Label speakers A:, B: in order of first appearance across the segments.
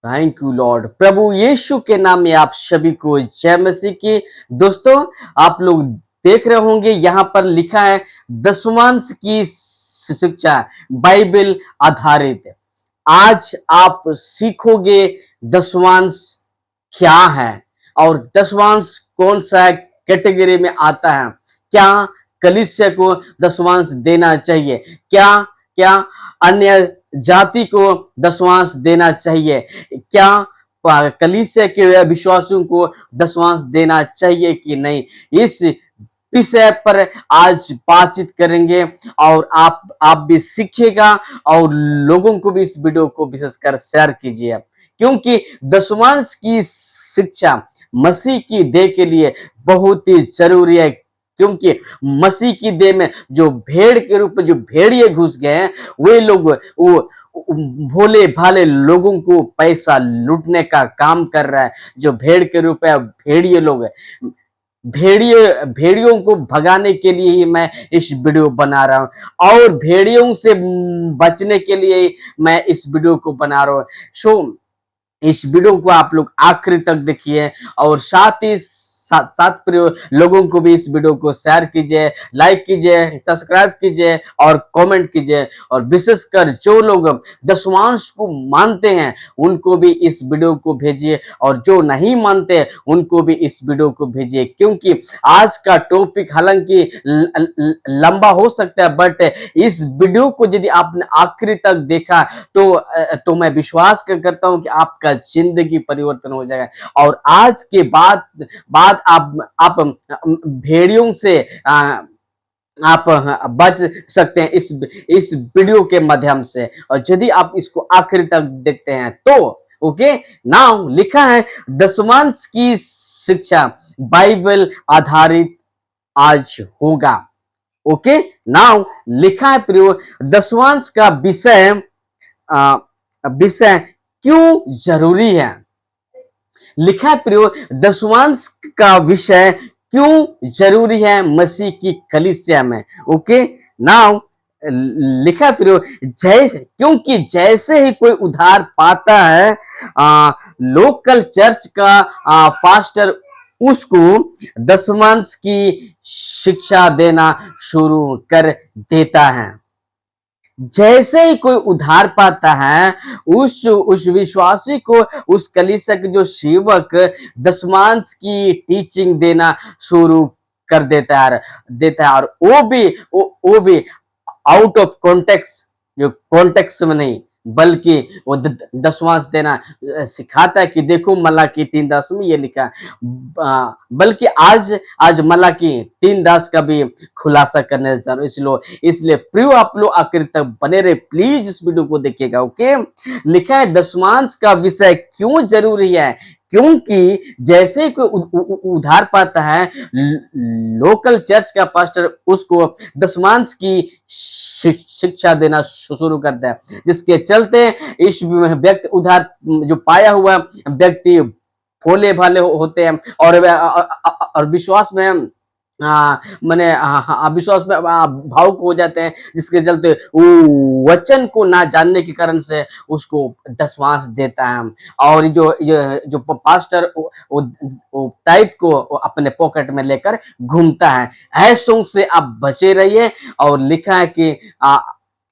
A: Thank you lord. प्रभु यीशु के नाम में आप सभी को जय मसीह की। दोस्तों, आप लोग देख रहे होंगे यहाँ पर लिखा है दशमांश की शिक्षा बाइबल आधारित। आज आप सीखोगे दशमांश क्या है और दशमांश कौन सा कैटेगरी में आता है। क्या कलीसिया को दशमांश देना चाहिए, क्या क्या अन्य जाति को दशमांश देना चाहिए, क्या कलीसिया के विश्वासियों को दशमांश देना चाहिए कि नहीं, इस विषय पर आज बातचीत करेंगे। और आप भी सीखिएगा और लोगों को भी इस वीडियो को विशेषकर शेयर कीजिए, क्योंकि दशमांश की शिक्षा मसीह की देह के लिए बहुत ही जरूरी है। क्योंकि मसीह की देह में जो भेड़ के रूप में जो भेड़िए घुस गए हैं, वे लोग वो भोले भाले लोगों को पैसा लूटने का काम कर रहा है। जो भेड़ के रूप में भेड़िए लोग हैं, भेड़ियों को भगाने के लिए ही मैं इस वीडियो बना रहा हूं और भेड़ियों से बचने के लिए मैं इस वीडियो को बना रहा हूं। सो इस वीडियो को आप लोग आखिरी तक देखिए और साथ ही साथ प्रिय लोगों को भी इस वीडियो को शेयर कीजिए, लाइक कीजिए, सब्सक्राइब कीजिए और कमेंट कीजिए। और विशेषकर जो लोग दशमांश को मानते हैं उनको भी इस वीडियो को भेजिए और जो नहीं मानते उनको भी इस वीडियो को भेजिए, क्योंकि आज का टॉपिक हालांकि लंबा हो सकता है, बट इस वीडियो को यदि आपने आखिरी तक देखा तो मैं विश्वास करता हूं कि आपका जिंदगी परिवर्तन हो जाएगा और आज के बाद आप भेड़ियों से आप बच सकते हैं इस वीडियो के माध्यम से। और यदि आप इसको आखिर तक देखते हैं तो ओके। नाउ लिखा है दशमांश की शिक्षा बाइबल आधारित आज होगा। ओके, नाउ लिखा है प्रियो दशमांश का विषय क्यों जरूरी है। लिखा है प्रियो दशमांश का विषय क्यों जरूरी है मसीह की कलीसिया में। ओके, नाउ लिखा है प्रियो क्योंकि जैसे ही कोई उधार पाता है लोकल चर्च का पास्टर उसको दशमांश की शिक्षा देना शुरू कर देता है। जैसे ही कोई उधार पाता है उस विश्वासी को उस कलीसिया के जो सेवक दशमांश की टीचिंग देना शुरू कर देता है और वो भी आउट ऑफ कॉन्टेक्स्ट, जो कॉन्टेक्स्ट में नहीं बल्कि वो दशमांश देना सिखाता है कि देखो मलाकी 3:10 में ये लिखा, बल्कि आज मलाकी 3:10 का भी खुलासा करने जा रहा हूं। इसलिए प्रियो आप लोग आखिर तक बने रहे, प्लीज इस वीडियो को देखिएगा। ओके, लिखा है दशमांश का विषय क्यों जरूरी है, क्योंकि जैसे कोई उधार पाता है लोकल चर्च का पास्टर उसको दशमांश की शिक्षा देना शुरू करता है, जिसके चलते इस व्यक्ति उधार जो पाया हुआ व्यक्ति भोले भाले होते हैं और विश्वास में मैंने विश्वास में भावुक हो जाते हैं, जिसके चलते वचन को ना जानने के कारण से उसको दशमांश देता है और जो पास्टर वो टाइप को अपने पॉकेट में लेकर घूमता है। ऐसों से आप बचे रहिए। और लिखा है कि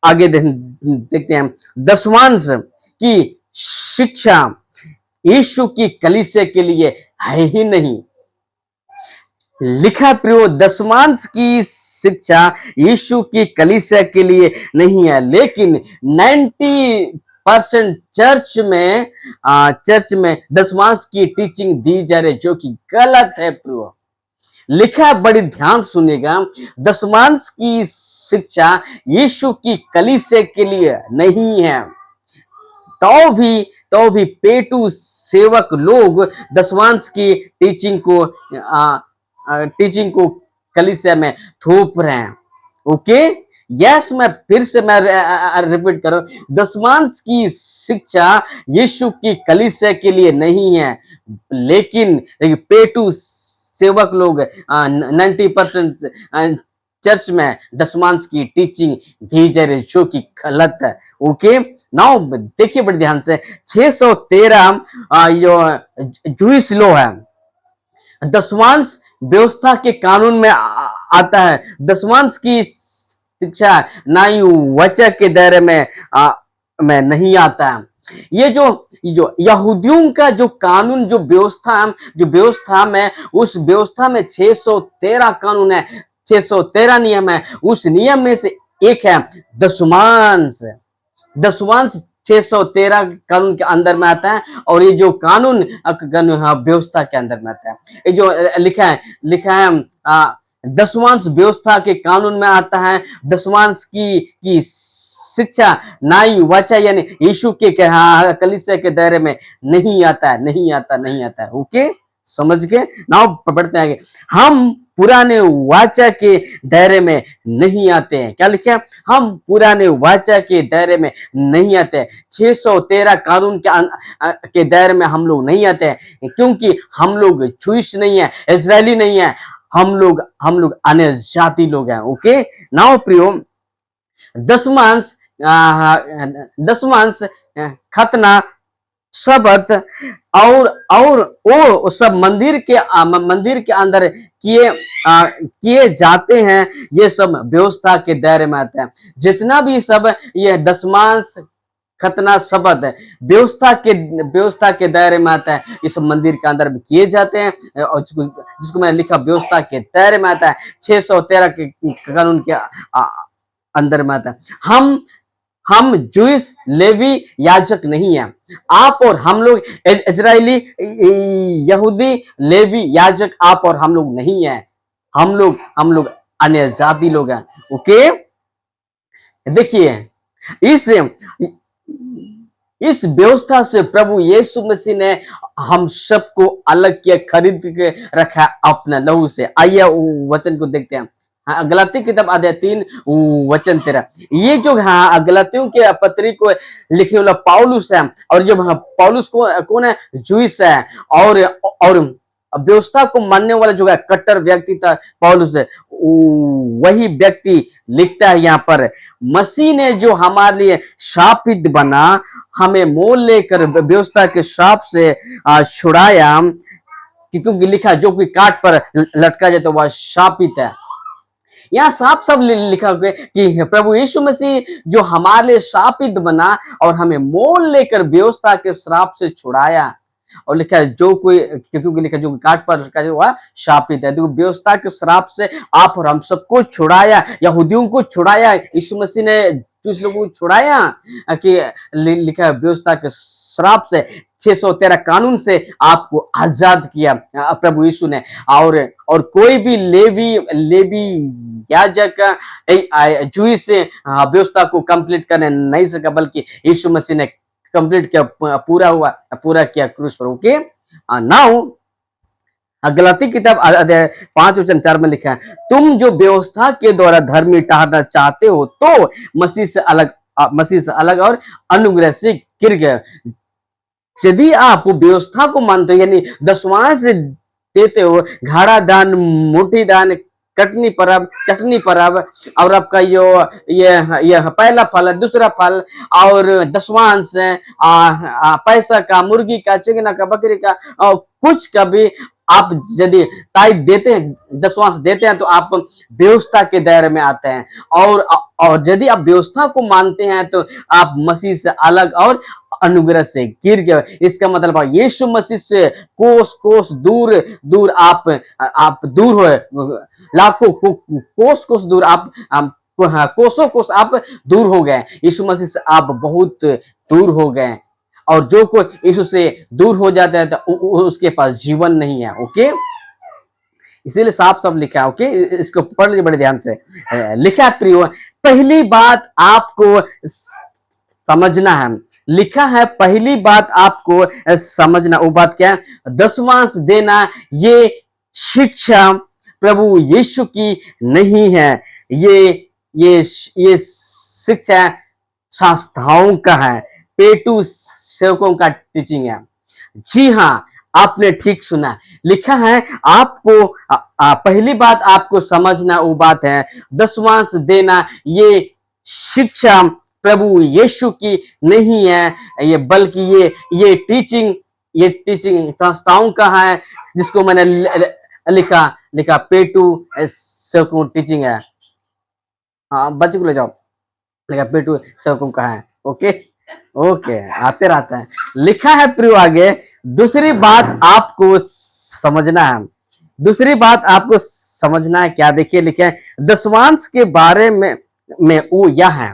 A: आगे देखते हैं दशमांश की शिक्षा यीशु की कलीसिया के लिए है ही नहीं। लिखा प्रियो दशमांश की शिक्षा यीशु की कलीसिया के लिए नहीं है, लेकिन 90% चर्च में दशमांश की टीचिंग दी जा रही, जो कि गलत है प्रियो। लिखा, बड़ी ध्यान सुनिएगा, दशमांश की शिक्षा यीशु की कलीसिया के लिए नहीं है। तो भी पेटू सेवक लोग दशमांश की टीचिंग को कलीसिया में थोप रहे हैं। ओके, यस, मैं फिर से रिपीट करूं, दशमांश की शिक्षा यीशु की कलीसिया के लिए नहीं है, लेकिन पेटू सेवक लोग 90% चर्च में दशमांश की टीचिंग दी जा रही जो कि गलत है। ओके, नाउ देखिए बड़े ध्यान से 613 जो जूइश लॉ है, दशमांश व्यवस्था के कानून में आता है। दशमांश की शिक्षा न्याय वचन के दायरे में नहीं आता है। ये जो यहूदियों का जो कानून जो व्यवस्था में, उस व्यवस्था में 613 कानून है, 613 नियम है। उस नियम में से एक है दशमांश। दशमांश 613 कानून के अंदर में आता है, और ये जो कानून व्यवस्था के अंदर में आता है। ये जो लिखा है दशमांश व्यवस्था के कानून में आता है। दशमांश की शिक्षा न्याय वाचा यानी यीशु के कलीसिया के दायरे में नहीं आता है, नहीं आता है। ओके, समझ के नाउ पढ़ते हैं आगे। हम पुराने वाचा के दायरे में नहीं आते हैं। क्या लिखा है? हम पुराने वाचा के दायरे में नहीं आते हैं। 613 कानून के दायरे में हम लोग नहीं आते हैं, क्योंकि हम लोग जूइश नहीं है, इजरायली नहीं है, हम लोग अन्य जाति लोग हैं। ओके, नाउ प्रियो, दशमांश खतना शब्द और वो सब मंदिर के अंदर किए जाते हैं। ये सब व्यवस्था के दायरे में आते हैं। जितना भी सब ये दशमांश खतना शब्द है, व्यवस्था के दायरे में आता है। ये सब मंदिर के अंदर भी किए जाते हैं, और जिसको मैंने लिखा व्यवस्था के दायरे में आता है। 613 के कानून के अंदर में आता है। हम जूइश लेवी याजक नहीं है। आप और हम लोग इजरायली यहूदी लेवी याजक आप और हम लोग नहीं है। हम लोग अन्य जाति लोग हैं। ओके, देखिए इस व्यवस्था से प्रभु यीशु मसीह ने हम सबको अलग किया, खरीद के रखा अपना लहू से। आइए वचन को देखते हैं। गलाती किताब अध्याय 3 वचन 13। ये जो गलातियों के पत्री को लिखने वाला पौलुस है, और जब पौलुस कौन है? जूइश है, और व्यवस्था को मानने वाला जो है कट्टर व्यक्ति था पौलुस है, वही व्यक्ति लिखता है यहाँ पर, मसीह ने जो हमारे लिए शापित बना, हमें मोल लेकर व्यवस्था के श्राप से छुड़ाया। क्योंकि लिखा जो कोई काट पर लटका जाए तो वह शापित है। यहाँ साफ साफ लिखा हुआ है कि प्रभु यीशु मसीह जो हमारे लिए शापित बना और हमें मोल लेकर व्यवस्था के श्राप से छुड़ाया। और लिखा है जो कोई, क्योंकि लिखा जो काट पर लटका जाए वह शापित है। देखो, व्यवस्था के श्राप से आप और हम सबको छुड़ाया, यहूदियों को छुड़ाया। यीशु मसीह ने जिस लोगों को छुड़ाया, कि लिखा है व्यवस्था के श्राप से, 613 कानून से आपको आजाद किया प्रभु यीशु ने। और कोई भी लेवी याजक जूइश से व्यवस्था को कंप्लीट करने नहीं सका, बल्कि यीशु मसीह ने कंप्लीट किया, पूरा किया क्रूस पर। ओके, नाउ गलाती किताब अध्याय 5 वचन 4 में लिखा है, तुम जो व्यवस्था के द्वारा धर्मी ठहरना चाहते हो तो मसीह से अलग और अनुग्रह से गिर गए। यदि आप व्यवस्था को मानते हो, यानी दशमांश देते हो, घाड़ा दान, मुट्ठी दान, कटनी परब और आपका ये पहला फल, दूसरा फल, और दशमांश पैसा का, मुर्गी का, चिकना का, बकरी का, और कुछ का भी आप यदि टाइप देते हैं, दशमांश देते हैं, तो आप व्यवस्था के दायरे में आते हैं। और यदि आप व्यवस्था को मानते हैं तो आप मसीह से अलग और अनुग्रह से गिर गए। इसका मतलब है यीशु मसीह से कोस दूर आप दूर हो, लाखों कोस दूर आप कोसों आप दूर हो गए। यीशु मसीह से आप बहुत दूर हो गए, और जो कोई यीशु से दूर हो जाता है तो उसके पास जीवन नहीं है। ओके, इसीलिए साफ साफ लिखा है। ओके, इसको पढ़ लीजिए बड़े ध्यान से। लिखा है प्रियो, पहली बात आपको समझना है। लिखा है पहली बात आपको समझना, वो बात क्या है? दशमांश देना। ये शिक्षा प्रभु यीशु की नहीं है, ये शिक्षा संस्थाओं का है, पेटू सेवकों का टीचिंग है। जी हाँ, आपने ठीक सुना। लिखा है आपको पहली बात आपको समझना वो बात है, दशमांश देना ये शिक्षा प्रभु यीशु की नहीं है, ये बल्कि ये टीचिंग संस्थाओं का है, जिसको मैंने लिखा लिखा पेटू सबको टीचिंग है। हाँ बच्चे को ले जाओ, लिखा पेटू सबको का है। ओके ओके आते रहता है। लिखा है प्रियो आगे, दूसरी बात आपको समझना है, दूसरी बात आपको समझना है क्या, देखिए लिखा है दशमांश के बारे में वो यह है,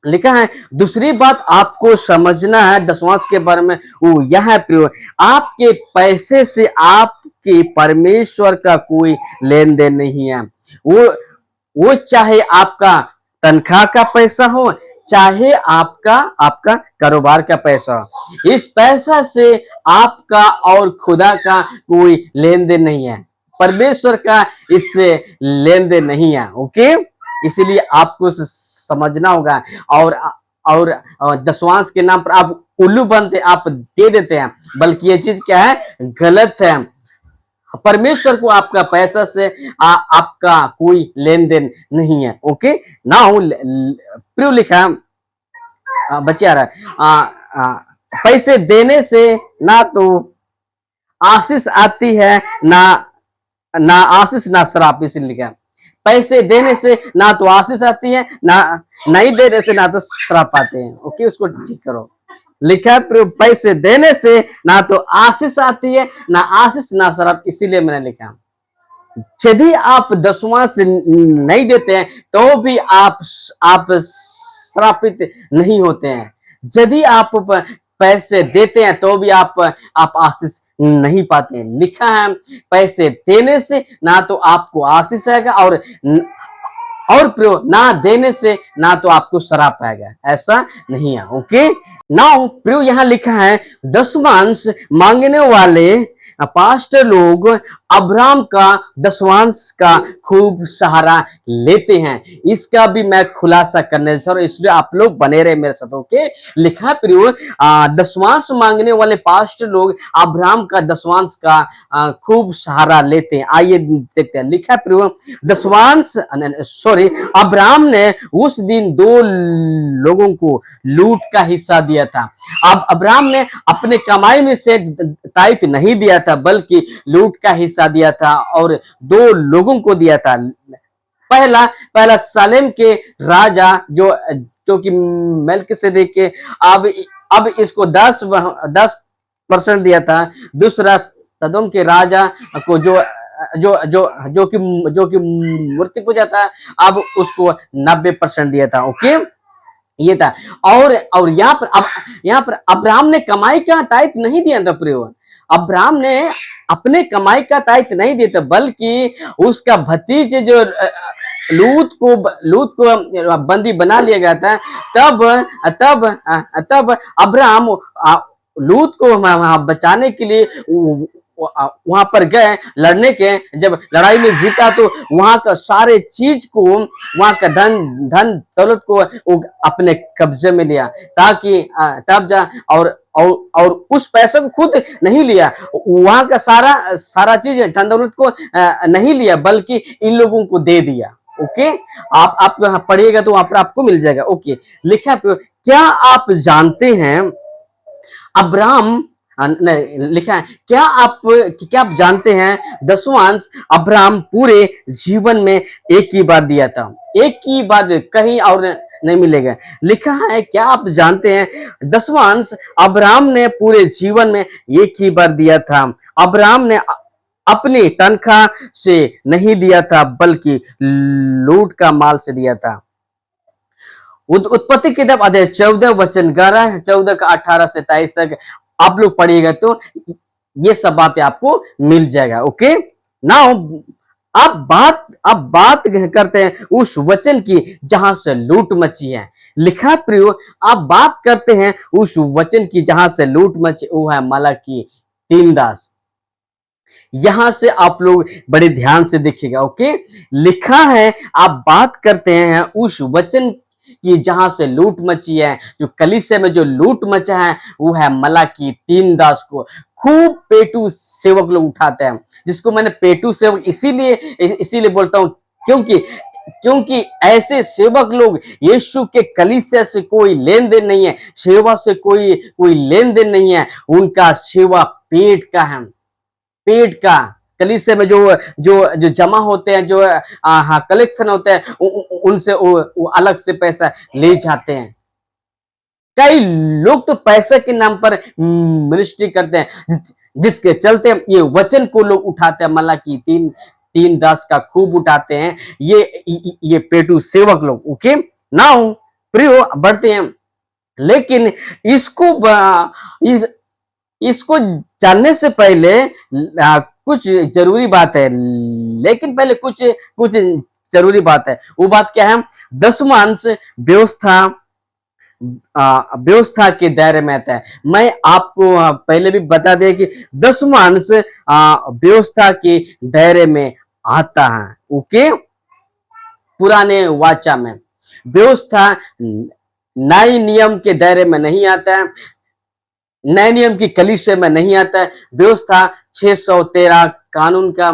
A: लिखा है दूसरी बात आपको समझना है दशमांश के बारे में वो यह है प्रियो, आपके पैसे से आपके परमेश्वर का कोई लेन देन नहीं है। वो चाहे आपका तनख्वाह का पैसा हो, चाहे आपका आपका कारोबार का पैसा हो, इस पैसा से आपका और खुदा का कोई लेन देन नहीं है, परमेश्वर का इससे लेन देन नहीं है। ओके, इसीलिए आपको समझना होगा। और दशमांश के नाम पर आप उल्लू बनते, आप दे देते हैं, बल्कि ये चीज क्या है, गलत है। परमेश्वर को आपका पैसा से आपका कोई लेन देन नहीं है। ओके, नाउ प्रियो लिखा बच्चे आ रहा है, पैसे देने से ना तो आशीष आती है, ना आशीष ना श्राप, इसलिए लिखा पैसे देने से ना तो आशीष आती है, ना नहीं देने से ना तो श्राप आते हैं। ओके, उसको ठीक करो। लिखा है पैसे देने से ना तो आशीष आती है, ना आशीष ना श्राप, इसीलिए मैंने लिखा यदि आप दशमांश नहीं देते हैं तो भी आप श्रापित नहीं होते हैं। यदि आप पैसे देते हैं तो भी आप आशीष नहीं पाते हैं। लिखा है पैसे देने से ना तो आपको आशीष आएगा, और प्रियो ना देने से ना तो आपको श्राप आएगा, ऐसा नहीं है। ओके, नाउ प्रियो यहां लिखा है दशमांश मांगने वाले पास्टर लोग अब्राहम का दशमांश का खूब सहारा लेते हैं। इसका भी मैं खुलासा करने सर, इसलिए आप लोग बने रहे मेरे साथ। ओके, लिखा प्रियो दशमांश मांगने वाले पास्टर लोग अब्राहम का दशमांश का खूब सहारा लेते हैं। आइए देखते हैं। लिखा प्रियो दशमांश सॉरी अब्राहम ने उस दिन 2 लोगों को लूट का हिस्सा दिया था। अब अब्राहम ने अपने कमाई में से ताइथ नहीं दिया था, बल्कि लूट का हिस्सा दिया था, और 2 लोगों को दिया था। पहला सालेम के राजा जो कि मेल्किसेदेक के, अब इसको 10% दिया था। दूसरा सदोम के राजा को जो कि मूर्ति पूजा था, अब उसको 90% दिया था। ओके, ये था। और यहाँ पर अब्राहम ने कमाई का ताइथ नहीं दिया था प्रियो। अब्राहम ने अपने कमाई का ताइथ नहीं दिया था, बल्कि उसका भतीजे जो लूत को बंदी बना लिया गया था, तब अब्राहम लूत को बचाने के लिए वहां पर गए लड़ने के। जब लड़ाई में जीता तो वहां का सारे चीज को, वहां का धन दौलत को अपने कब्जे में लिया, ताकि तब जा और उस पैसे को खुद नहीं लिया, वहां का सारा चीज धन दौलत को नहीं लिया, बल्कि इन लोगों को दे दिया। ओके, आप पढ़िएगा तो वहां पर आपको मिल जाएगा। ओके, लिखा क्या आप जानते हैं अब्राहम लिखा है क्या आप जानते हैं दशमांश अब्राहम पूरे जीवन में एक ही बार दिया था, एक ही बार, कहीं और नहीं मिलेगा। लिखा है क्या आप जानते हैं दशमांश अब्राहम ने पूरे जीवन में एक ही बार दिया था। अब्राहम ने अपनी तनख्वाह से नहीं दिया था, बल्कि लूट का माल से दिया था। उत्पत्ति किताब अध्याय 14 वचन 14 का 18 से 23 तक आप लोग पढ़िएगा तो ये सब बातें आपको मिल जाएगा। ओके, नाउ अब बात करते हैं उस वचन की जहां से लूट मची है। लिखा प्रियो, आप बात करते हैं उस वचन की जहां से लूट मची, वो है मलाकी 3:10। यहां से आप लोग बड़े ध्यान से देखिएगा। ओके, लिखा है आप बात करते हैं उस वचन कि जहां से लूट मची है, जो कलीसिया में जो लूट मचा है, वो है मलाकी 3:10 को खूब पेटू सेवक लोग उठाते हैं, जिसको मैंने पेटू सेवक इसीलिए बोलता हूं, क्योंकि क्योंकि ऐसे सेवक लोग, यीशु के कलीसिया से कोई लेन देन नहीं है, सेवा से कोई कोई लेन देन नहीं है, उनका सेवा पेट का है, पेट का। कलीसिया में जो जो जो जमा होते हैं, जो हाँ कलेक्शन होते हैं, उनसे वो अलग से पैसा ले जाते हैं। कई लोग तो पैसे के नाम पर मिनिस्ट्री करते हैं, जिसके चलते ये वचन को लोग उठाते हैं, मलाकी 3:10 का खूब उठाते हैं ये पेटू सेवक लोग। ओके, नाउ प्रियो बढ़ते हैं। लेकिन इसको इसको जानने से पहले कुछ जरूरी बात है, लेकिन पहले कुछ कुछ जरूरी बात है। वो बात क्या है? दसवांश व्यवस्था व्यवस्था के दायरे में आता है। मैं आपको पहले भी बता दें कि दसवांश व्यवस्था के दायरे में आता है। ओके, पुराने वाचा में व्यवस्था नए नियम के दायरे में नहीं आता है, नए नियम की कलीसिया में नहीं आता है। व्यवस्था 613 कानून का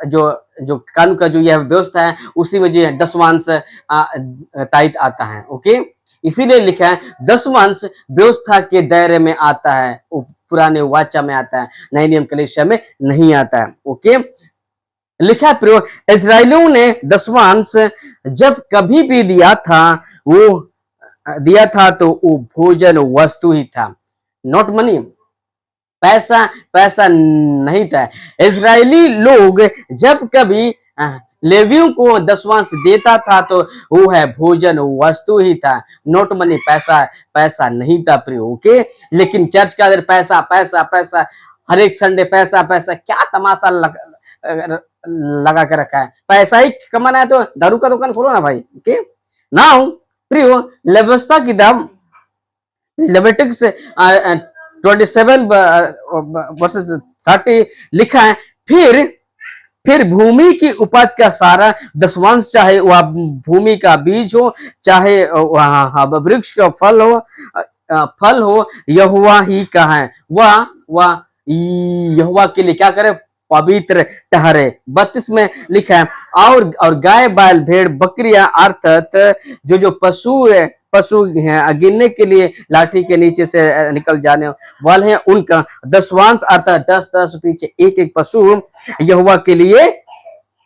A: जो जो कानून का जो यह व्यवस्था है, उसी में जो दसवांश टाइट आता है। ओके, इसीलिए लिखा है दसवांश व्यवस्था के दायरे में आता है, पुराने वाचा में आता है, नए नियम कलीसिया में नहीं आता है। ओके, लिखा है प्रियो, इस्राएलियों ने दसवांश जब कभी भी दिया था तो वो भोजन वस्तु ही था, नॉट मनी। पैसा पैसा नहीं था। इजरायली लोग जब कभी लेवियों को दसवांश देता था तो वो है भोजन वस्तु ही था, नॉट मनी। पैसा पैसा नहीं था प्रियो। ओके, लेकिन चर्च का अंदर पैसा पैसा पैसा, हर एक संडे पैसा पैसा, क्या तमाशा लगा के रखा है। पैसा ही कमाना है तो दारू का दुकान खोलो ना भाई। ओके, नाउ प्रियो, व्यवस्था की दाम लेविटिक्स 27 वर्सेस 30 लिखा है, फिर भूमि की उपज का सारा दसवांश, चाहे वह भूमि का बीज हो, चाहे वृक्ष का फल हो, यहोवा ही का है, वह यहोवा के लिए क्या करे? पवित्र ठहरे। 32 में लिखा है, और गाय बैल भेड़ बकरियां अर्थात जो पशु हैं, गिनने के लिए लाठी के नीचे से निकल जाने वाले हैं, उनका दसवांश अर्थात 10-10 पीछे एक पशु यहोवा के लिए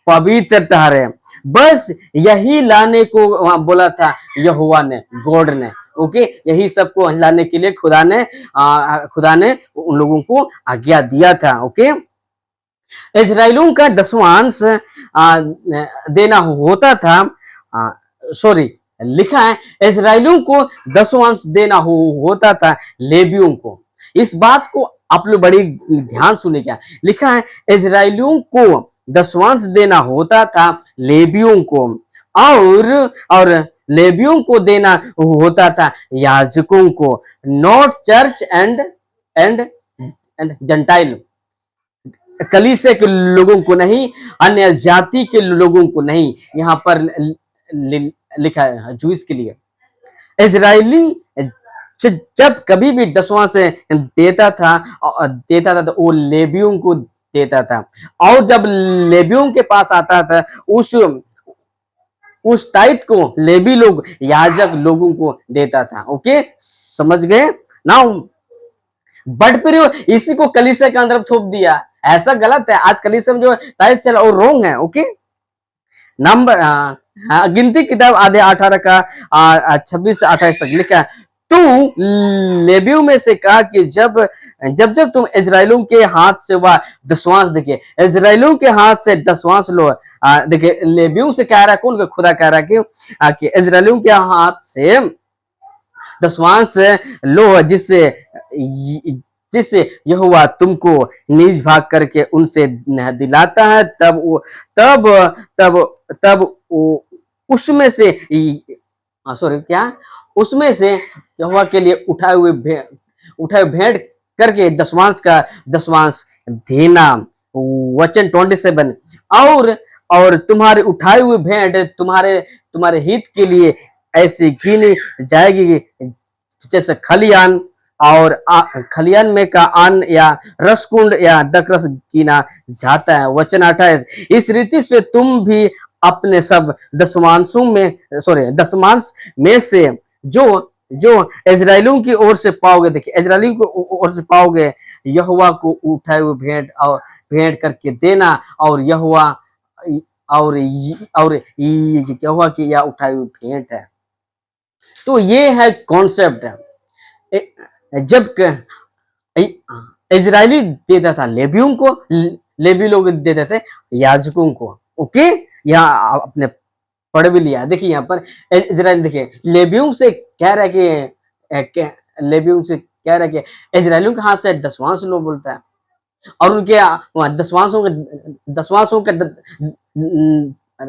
A: पवित्र ठहरे। बस यही लाने को बोला था यहोवा ने, गॉड ने। ओके, यही सबको लाने के लिए खुदा ने उन लोगों को आज्ञा दिया था। ओके, इजराइलियों का दसवांश देना होता था, सॉरी, लिखा है इजराइलियों को दसवांश देना होता था लेवियों को। इस बात को आप लोग बड़ी ध्यान सुने। क्या लिखा है? इजराइलियों को दसवांश देना होता था लेवियों को, और लेवियों को देना होता था याजकों को, नॉट चर्च एंड जंटाइल। कलीसिया के लोगों को नहीं, अन्य जाति के लोगों को नहीं, यहाँ पर लिखा है जूस के लिए। इजरायली जब कभी भी दसवां से देता था तो वो लेवियों को देता था, और जब लेवियों के पास आता था उस टाइट को लेवी लोग याजक लोगों को देता था। ओके, समझ गए ना? बट फिर इसी को कलीसिया के अंदर थोप दिया, ऐसा गलत है। आज कलीसिया में जो टाइट चला वो रोंग है। ओके, नंबर गिनती किताब आधे 18 का 26 से 28 तक लिखा है, तू लेवियों में से कहा कि जब तुम इजराइलियों के हाथ से वह दसवांश, देखिए इजराइलियों के हाथ से दसवांश लो। देखिए लेवियों से कह रहा है, कौन? खुदा कह रहा है कि इजराइलियों के हाथ से दसवांश लो, जिससे यहोवा तुमको निज भाग करके उनसे दिलाता है, तब उसमें से उसमें से यहोवा के लिए उठाए हुए भेंट करके दसवांश देना। वचन 27, और तुम्हारे उठाए हुए भेंट तुम्हारे हित के लिए ऐसी गिनी जाएगी जैसे खलियान, और खलियान में का अन्न या रसकुंड या दकरस गिना जाता है। वचन 28, इस रीति से तुम भी अपने सब दशमांशों में, सॉरी दशमांश में से जो जो इजराइलियों की ओर से पाओगे, देखिए इजराइलियों की ओर से पाओगे, यहोवा को उठाए हुए भेंट और भेंट करके देना, और यहोवा और यहोवा की यह उठाई हुई भेंट है। तो ये है कॉन्सेप्ट है। जब इजरायली देता था लेवियों को, लेवी लोग देते थे याजकों को। ओके, यहाँ आपने पढ़ भी लिया। देखिए यहाँ पर इजराइल, देखिए लेवियों से कह रहा है कि लेवियों से कह रहा है कि इजरायलियों के हाथ से दसवांश लो बोलता है, और उनके दसवांशों का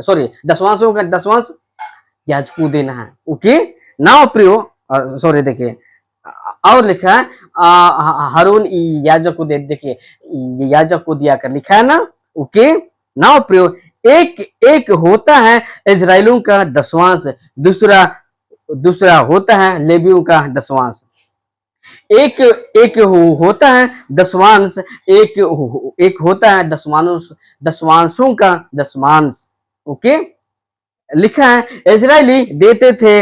A: सॉरी दसवांशों का दसवांश याजकों देना है। ओके, नाउ प्रियो, सॉरी देखिए और लिखा है हारून याजक को दे, देखिए याजक को दिया कर लिखा है ना। ओके, नाउ प्रियो, एक एक होता है इजराइलियों का दसवांश, दूसरा दूसरा होता है लेवियों का दसवांश। एक एक होता है दसवांश, एक होता है दसवांशों का दसवांश। ओके, लिखा है इजरायली देते थे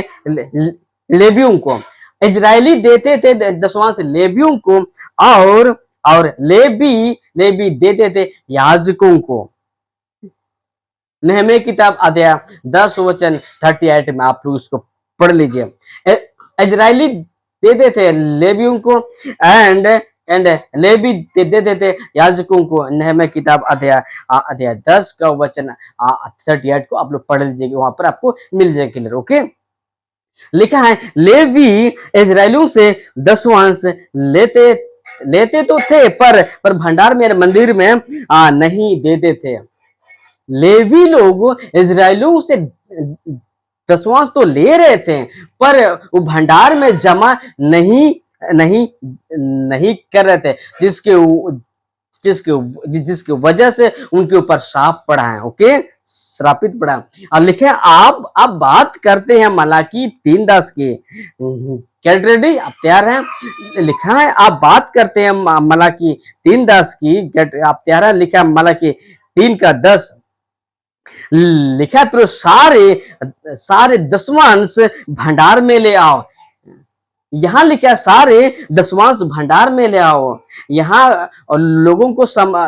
A: लेवियों को, इजरायली देते थे दसवांश लेवियों को, और लेवी देते थे याजकों को। नहमी किताब अध्याय 10 वचन 38 में आप लोग इसको पढ़ लीजिए। इजरायली देते थे लेवियों को, एंड लेवी देते थे याजकों को। नहमी किताब अध्याय 10 का वचन 38 को आप लोग पढ़ लीजिएगा, वहां पर आपको मिल जाएगा क्लियर। ओके, लिखा है लेवी इजरायलियों से दसवांश लेते लेते तो थे, पर भंडार में मंदिर में नहीं देते थे। लेवी लोग इजरायलियों से दसवांश तो ले रहे थे, पर वो भंडार में जमा नहीं नहीं नहीं कर रहे थे, जिसके जिसके जिसकी वजह से उनके ऊपर श्राप पड़ा है। ओके, श्रापित पड़ा। और लिखे आप अब बात करते हैं मलाकी 3:10 की। गेट रेडी, आप तैयार हैं? लिखा है आप बात करते हैं मलाकी 3:10 की। गेट, आप तैयार हैं? लिखा है मलाकी 3:10, लिखा है तो सारे सारे दसवांश भंडार में ले आओ। यहां लिखा है सारे दसवांश भंडार में ले आओ। यहाँ लोगों को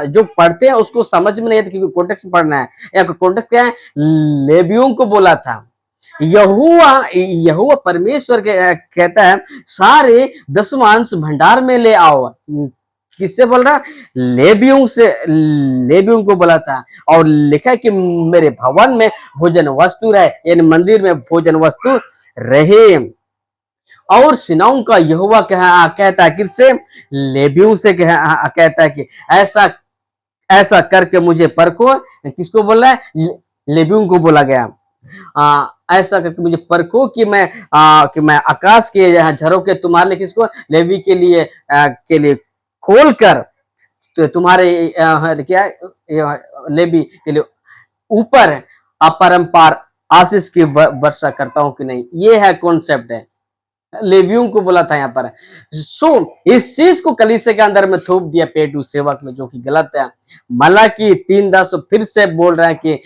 A: जो पढ़ते हैं उसको समझ में नहीं आता, क्योंकि कॉन्टेक्स्ट पढ़ना है। या कॉन्टेक्स्ट क्या है? लेवियों को बोला था। यहोवा परमेश्वर कहता है सारे दसवांश भंडार में ले आओ। किससे बोल रहा? लेवियों को बोला था। और लिखा है कि मेरे भवन में भोजन वस्तु रहे, यानी मंदिर में भोजन वस्तु रहे। और सिनाओं का यहोवा कहता है किससे? लेवियों से कहता है कि ऐसा ऐसा करके मुझे परखो। किसको बोला है? लेवियों को बोला गया। ऐसा करके मुझे परखो कि मैं आकाश के झरों के तुम्हारे लिए, किसको? लेवी के लिए खोल कर तो तुम्हारे क्या लेवी के लिए ऊपर अपरंपार आशीष की वर्षा करता हूं कि नहीं। ये है कॉन्सेप्ट है, लेवियों को बोला था यहाँ पर। इस चीज को कलीसिया के अंदर में थोप दिया पेटू सेवक में, जो कि गलत है। मलाकी 3:10 फिर से बोल रहा है कि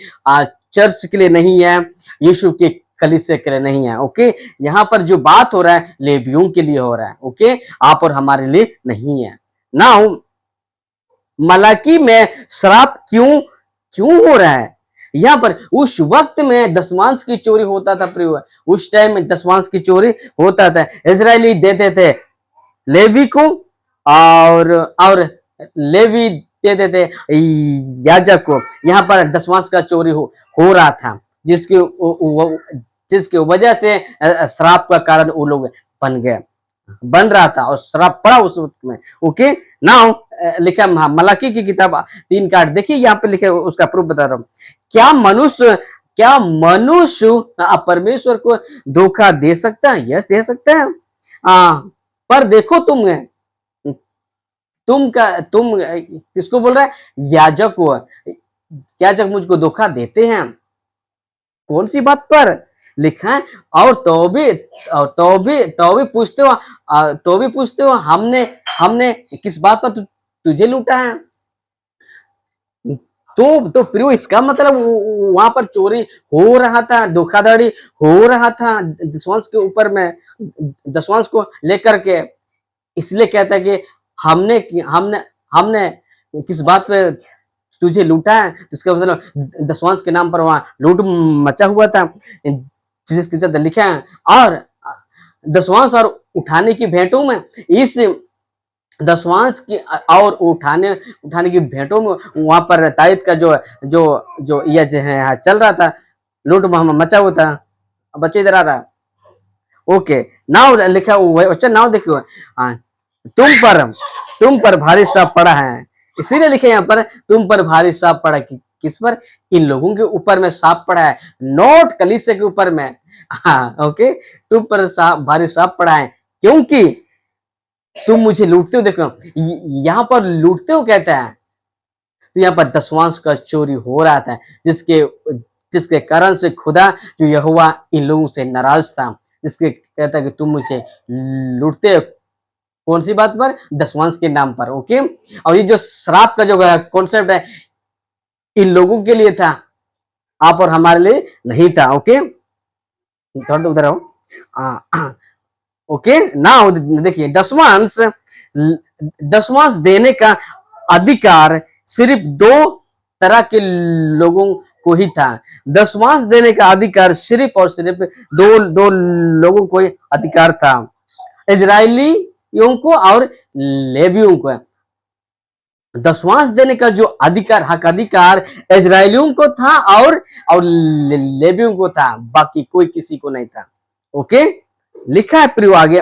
A: चर्च के लिए नहीं है, यीशु के कलीसिया के लिए नहीं है। ओके, यहाँ पर जो बात हो रहा है लेवियों के लिए हो रहा है। ओके, आप और हमारे लिए नहीं है। नाउ मलाकी में श्राप क्यों हो रहा है? यहाँ पर उस वक्त में दसवांश की चोरी होता था प्रिय, उस टाइम में दसवांश की चोरी होता था। इजरायली देते थे लेवी को, और लेवी देते थे याजक को। यहाँ पर दसवांश का चोरी हो रहा था, जिसकी वजह से श्राप का कारण वो लोग बन रहा था, और श्राप पड़ा उस वक्त में। ओके, नाउ लिखा मलाकी की किताब 3:8, देखिए यहाँ पे लिखे, उसका प्रूफ बता रहा हूं। क्या मनुष्य परमेश्वर को धोखा दे सकता है? यस, दे सकता है। पर देखो तुम किसको बोल रहा है? याजक को। याजक मुझको धोखा देते हैं। कौन सी बात पर? लिखा है। और तो भी पूछते हो हमने हमने किस बात पर तुझे लूटा है। तो प्रियो इसका मतलब वहां पर चोरी हो रहा था, धोखाधड़ी हो रहा था दशवांश के ऊपर में, दशवांश को लेकर के। इसलिए कहता है कि हमने हमने हमने किस बात पे तुझे लूटा है, तो इसका मतलब दशवांश के नाम पर वहां लूट मचा हुआ था, जिसके चलते लिखा है। और दशवांश और उठाने की भेंटों में, इस दशवांश की और उठाने की भेंटों में वहां पर तायद का जो जो जो यह जो है चल रहा था, लूट मचा हुआ था। बच्चे इधर आ रहा। ओके, नाउ लिखा हुआ है, अच्छा नाउ देखो, हाँ, तुम पर भारी श्राप पड़ा है। इसीलिए लिखे यहाँ पर तुम पर भारी श्राप पड़ा। किस पर? इन लोगों के ऊपर में श्राप पड़ा है, नोट कलीसिया के ऊपर में। हाँ, ओके, तुम पर भारी श्राप पड़ा है क्योंकि तुम मुझे लूटते हो। देखो यहाँ पर लूटते हो कहता है, तो यहाँ पर दशवांश का चोरी हो रहा था, जिसके जिसके कारण से खुदा जो यहोवा इन लोगों से नाराज था, जिसके कहता है कि तुम मुझे लूटते हो। कौन सी बात पर? दशवांश के नाम पर। ओके, और ये जो श्राप का जो कॉन्सेप्ट है इन लोगों के लिए था, आप और हमारे लिए नहीं था। ओके, थोड़ा उधर आओ। ओके, नाउ देखिए, दशवांश देने का अधिकार सिर्फ दो तरह के लोगों को ही था। दशवांश देने का अधिकार सिर्फ और सिर्फ दो लोगों को ही अधिकार था, इजरायलियों को और लेवियों को। दशवांश देने का जो अधिकार, हक अधिकार इजरायलियों को था और लेवियों को था, बाकी कोई किसी को नहीं था। ओके, लिखा है प्रियो आगे,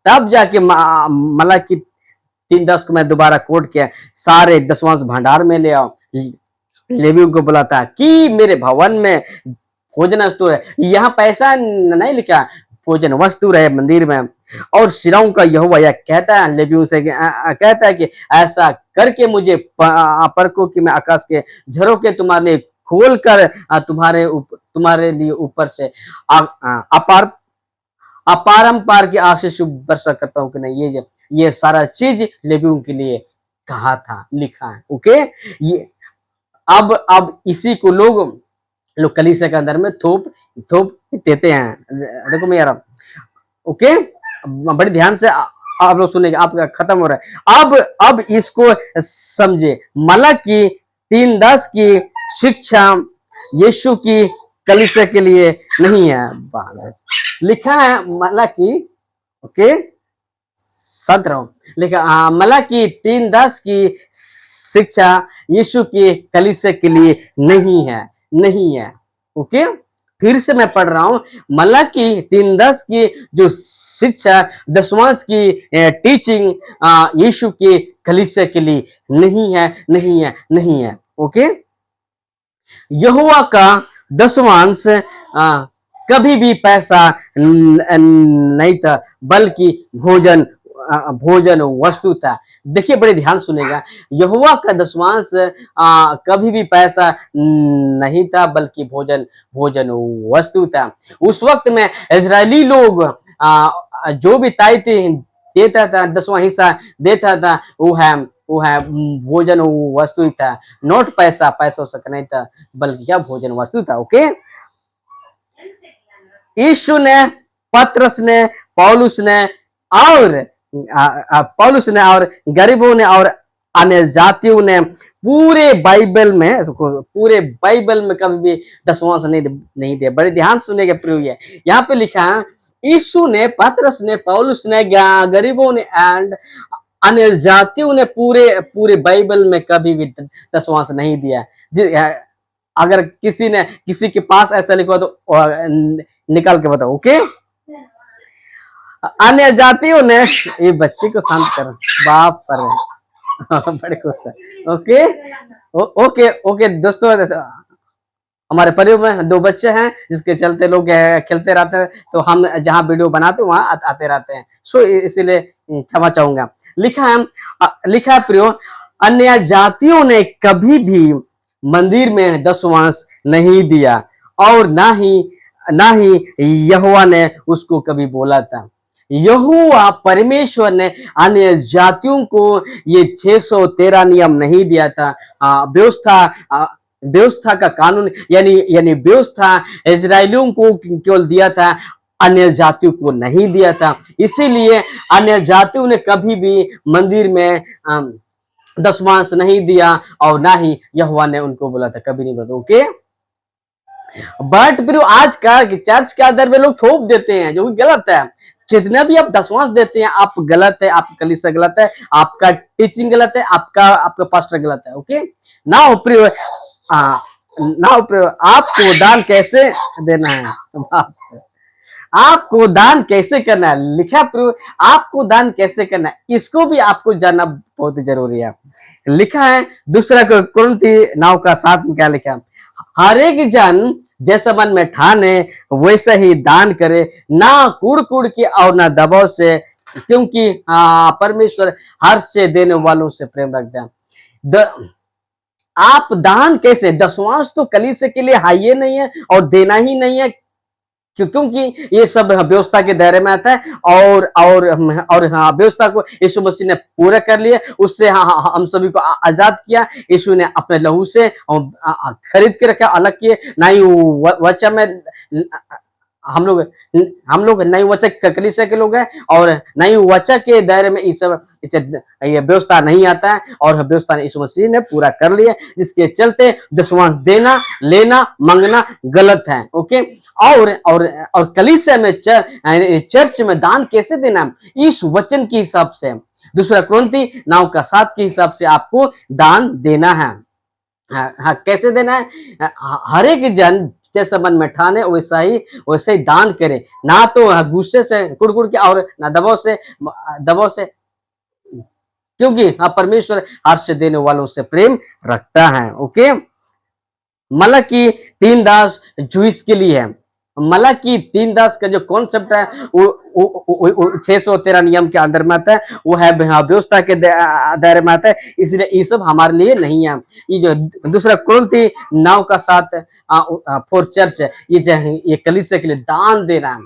A: तब जाके मलाकी 3:10 को मैं दोबारा कोट किया, सारे दशवांश भंडार में ले आओ। लेवियों को बोला था कि मेरे भवन में भोजन वस्तु है। यहाँ पैसा नहीं लिखा, भोजन वस्तु रहे मंदिर में। और सिराओं का यहोवा यह कहता है लेवियों से, कहता है कि ऐसा करके मुझे परखो कि मैं आकाश के झरों के तुम्हारे लिए खोल कर तुम्हारे लिए ऊपर से अपारंपार की आशीष वर्षा करता हूं कि नहीं। ये सारा चीज लेवियों के लिए कहा था, लिखा है। ओके, ये अब इसी को लोग कलीसिया के अंदर में थोप देते हैं। देखो मेरा, ओके, बड़े ध्यान से आप लोग सुनेंगे, आपका खत्म हो रहा है। अब इसको समझे, मलाकी 3:10 की शिक्षा यीशु की कलीसिया के लिए नहीं है। लिखा है मलाकी, ओके, 17 लिखा, मलाकी 3:10 की शिक्षा यीशु की कलीसिया के लिए नहीं है। ओके, फिर से मैं पढ़ रहा हूं, मलाकी 3:10 की जो शिक्षा, दशवांश की टीचिंग यीशु के कलीसिया के लिए नहीं है। ओके, यहोवा का दशवांश कभी भी पैसा नहीं था, बल्कि भोजन वस्तु था। देखिए, बड़े ध्यान सुनेगा, यहोवा का दशवांश कभी भी पैसा नहीं था, बल्कि भोजन वस्तु था। उस वक्त में इजरायली लोग जो भी तायते देता था, 10वां हिस्सा देता था, वो है भोजन वस्तु ही था, नोट पैसा हो सकता नहीं था, बल्कि क्या भोजन वस्तु था। ओके, यीशु ने, पतरस ने, पौलुस ने और गरीबों ने और अन्य जातियों ने पूरे बाइबल में कभी भी दशवांश नहीं दिया। बड़े ध्यान सुनेगा प्रियो, यहाँ पे लिखा है, यीशु ने, पतरस ने, पौलुस ने, गरीबों ने एंड अन्य जातियों ने पूरे बाइबल में कभी भी दशवांश नहीं दिया। अगर किसी के पास ऐसा लिखा तो निकाल के बताओ। ओके, अन्य जातियों ने, ये बच्चे को शांत कर, बाप पर बड़े खुश है। ओके दोस्तों, हमारे परिवार में 2 बच्चे हैं, जिसके चलते लोग खेलते रहते हैं, तो हम जहां वीडियो बनाते हैं वहां आते रहते हैं, सो इसीलिए क्षमा चाहूंगा। लिखा है प्रियो, अन्य जातियों ने कभी भी मंदिर में दशवांश नहीं दिया, और ना ही ना ही यहोवा ने उसको कभी बोला था। यहोवा परमेश्वर ने अन्य जातियों को ये 613 नियम नहीं दिया था। व्यवस्था व्यवस्था का कानून यानी यानी व्यवस्था इजरायलियों को केवल दिया था, अन्य जातियों को नहीं दिया था। इसीलिए अन्य जातियों ने कभी भी मंदिर में दशमांश नहीं दिया, और ना ही यहोवा ने उनको बोला था, कभी नहीं बोला। ओके, बट फिर आज का चर्च के आधार में लोग थोप देते हैं, जो कि गलत है। जितना भी आप दशमांश देते हैं, आप गलत है, आपका कलीसिया गलत है, आपका टीचिंग गलत है, आपका आपका पास्टर गलत है। ओके, नाउ प्रिय नाउ प्रिय, आपको दान कैसे देना है, आपको दान कैसे करना है, लिखा प्रिय, आपको दान कैसे करना है, इसको भी आपको जानना बहुत ही जरूरी है। लिखा है दूसरा कुरिन्थी 9:7 में क्या लिखा है, हर एक जन जैसा मन में ठाने वैसा ही दान करे, ना कुड़ कुड़ के और ना दबाव से, क्योंकि परमेश्वर हर से देने वालों से प्रेम रखते हैं। आप दान कैसे, दशमांश तो कलीसिया के लिए हाइये नहीं है और देना ही नहीं है, क्योंकि ये सब व्यवस्था के दायरे में आता है, और व्यवस्था को यीशु मसीह ने पूरा कर लिया, उससे हम सभी को आजाद किया। यीशु ने अपने लहू से खरीद के रखा, अलग किए। ना ही वचन में हम लोग नई वचक कलीसिया के लोग हैं, और नई वचक के दायरे में ये सब ये व्यवस्था नहीं आता है, और व्यवस्था यीशु मसीह ने पूरा कर लिया, जिसके चलते दशमांश देना, लेना, मांगना गलत है। ओके, और कलीसिया में चर्च में दान कैसे देना, इस वचन के हिसाब से, दूसरा कुरिन्थी 9:7 के हिसाब से आपको दान देना है। हाँ, कैसे देना है, हर एक जन जैसा मन में ठाने वैसा ही दान करे, ना तो गुस्से से कुड़ के और ना दबाव से, क्योंकि परमेश्वर हर से देने वालों से प्रेम रखता है। ओके, मलाकी 3:10 जूस के लिए है। मलाकी 3:10 का जो कॉन्सेप्ट है वो 613 नियम के अंदर में आता है, वो है व्यवस्था के दायरे में आता है, इसलिए ये सब हमारे लिए नहीं है। ये जो दूसरा कुरिन्थी 9:7 फॉर चर्च है, ये कलीसिया के लिए दान देना है।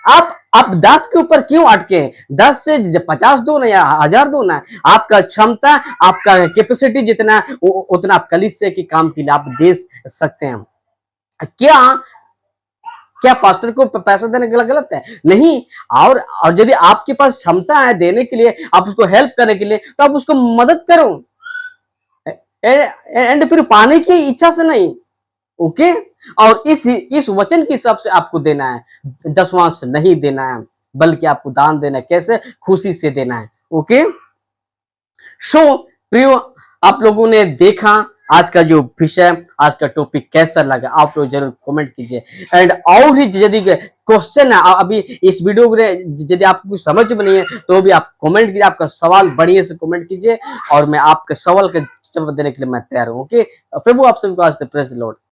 A: आप 10 के ऊपर क्यों अटके, 10 से 50 दो ना या 1000 दो ना, आपका क्षमता, आपका कैपेसिटी जितना उतना आप कलीसिया के काम के लिए आप दे सकते हैं। क्या पास्टर को पैसा देने गलत है? नहीं। और यदि आपके पास क्षमता है देने के लिए, आप उसको हेल्प करने के लिए, तो आप उसको मदद करो, एंड फिर पाने की इच्छा से नहीं। ओके, और इस वचन के हिसाब से आपको देना है, दशमांश नहीं देना है, बल्कि आपको दान देना है। कैसे? खुशी से देना है। ओके, सो प्रियो, आप लोगों ने देखा आज का जो विषय, आज का टॉपिक कैसा लगा, आप लोग जरूर कमेंट कीजिए। एंड और भी यदि क्वेश्चन है अभी इस वीडियो में, यदि आपको कुछ समझ में नहीं है तो भी आप कमेंट कीजिए, आपका सवाल बढ़िया से कमेंट कीजिए, और मैं आपके सवाल का जवाब देने के लिए मैं तैयार हूँ। ओके, प्रभु आप सभी को आज प्रेज द लॉर्ड।